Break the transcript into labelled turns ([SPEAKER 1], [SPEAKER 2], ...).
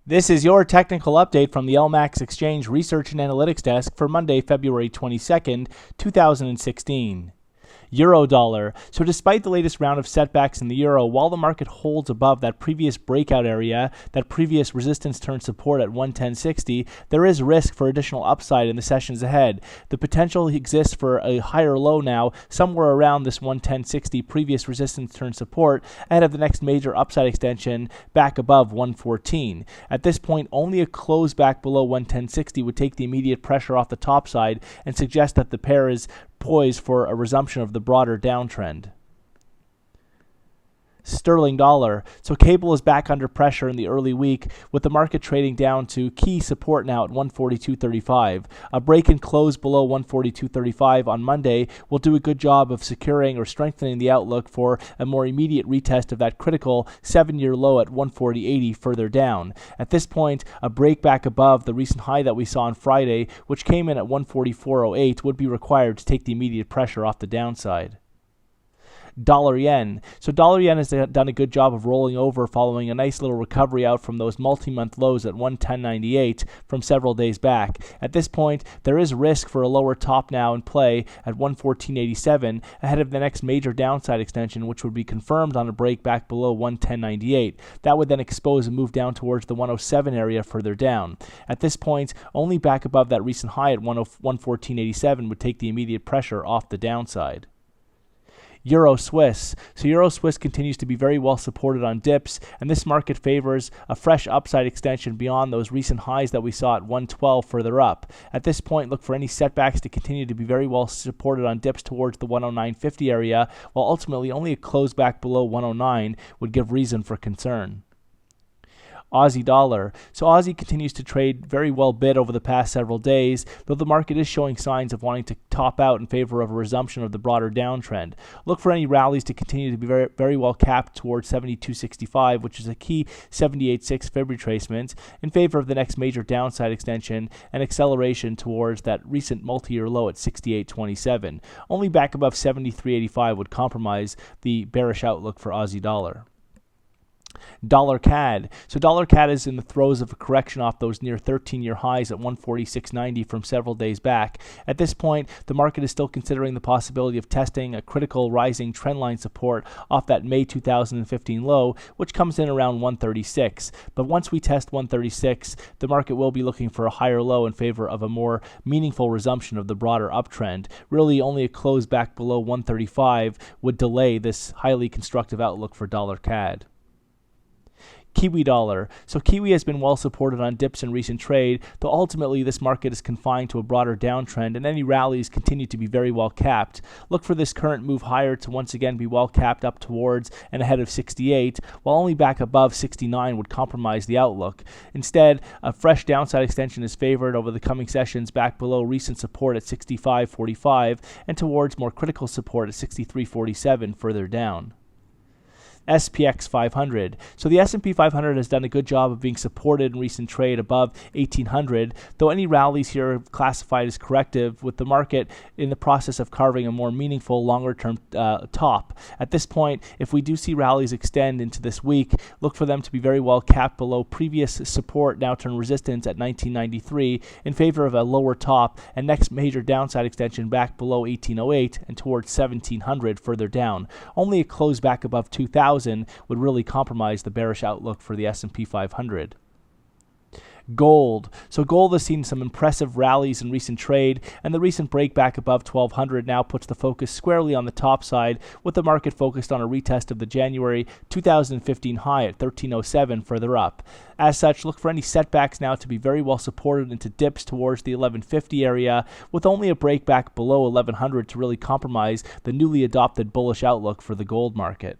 [SPEAKER 1] This is your technical update from the LMAX Exchange Research and Analytics Desk for Monday, February 22nd, 2016. Euro dollar. So despite the latest round of setbacks in the euro, while the market holds above that previous breakout area, that previous resistance turn support at 110.60, there is risk for additional upside in the sessions ahead. The potential exists for a higher low now, somewhere around this 110.60 previous resistance turn support, ahead of the next major upside extension back above 114. At this point, only a close back below 110.60 would take the immediate pressure off the top side and suggest that the pair is poised for a resumption of the broader downtrend. Sterling dollar. So cable is back under pressure in the early week, with the market trading down to key support now at 142.35. A break and close below 142.35 on Monday will do a good job of securing or strengthening the outlook for a more immediate retest of that critical 7-year low at 140.80 further down. At this point, a break back above the recent high that we saw on Friday, which came in at 144.08, would be required to take the immediate pressure off the downside. Dollar yen. So dollar yen has done a good job of rolling over following a nice little recovery out from those multi-month lows at 110.98 from several days back. At this point, there is risk for a lower top now in play at 114.87 ahead of the next major downside extension, which would be confirmed on a break back below 110.98. That would then expose a move down towards the 107 area further down. At this point, only back above that recent high at 114.87 would take the immediate pressure off the downside. Euro Swiss. So Euro Swiss continues to be very well supported on dips, and this market favors a fresh upside extension beyond those recent highs that we saw at 112 further up. At this point, look for any setbacks to continue to be very well supported on dips towards the 109.50 area, while ultimately only a close back below 109 would give reason for concern. Aussie dollar. So Aussie continues to trade very well bid over the past several days, though the market is showing signs of wanting to top out in favor of a resumption of the broader downtrend. Look for any rallies to continue to be very well capped towards 72.65, which is a key 78.6 fib retracement, in favor of the next major downside extension and acceleration towards that recent multi-year low at 68.27. Only back above 73.85 would compromise the bearish outlook for Aussie dollar. Dollar CAD. So dollar CAD is in the throes of a correction off those near 13-year highs at 146.90 from several days back. At this point, the market is still considering the possibility of testing a critical rising trendline support off that May 2015 low, which comes in around 136. But once we test 136, the market will be looking for a higher low in favor of a more meaningful resumption of the broader uptrend. Really, only a close back below 135 would delay this highly constructive outlook for dollar CAD. Kiwi dollar. So Kiwi has been well supported on dips in recent trade, though ultimately this market is confined to a broader downtrend and any rallies continue to be very well capped. Look for this current move higher to once again be well capped up towards and ahead of 68, while only back above 69 would compromise the outlook. Instead, a fresh downside extension is favored over the coming sessions back below recent support at 65.45 and towards more critical support at 63.47 further down. SPX 500. So the S&P 500 has done a good job of being supported in recent trade above 1800, though any rallies here are classified as corrective, with the market in the process of carving a more meaningful longer-term top. At this point, if we do see rallies extend into this week, look for them to be very well capped below previous support, now turn resistance at 1993 in favor of a lower top and next major downside extension back below 1808 and towards 1700 further down. Only a close back above 2000 would really compromise the bearish outlook for the S&P 500. Gold. So gold has seen some impressive rallies in recent trade, and the recent break back above 1200 now puts the focus squarely on the top side, with the market focused on a retest of the January 2015 high at 1307 further up. As such, look for any setbacks now to be very well supported into dips towards the 1150 area, with only a break back below 1100 to really compromise the newly adopted bullish outlook for the gold market.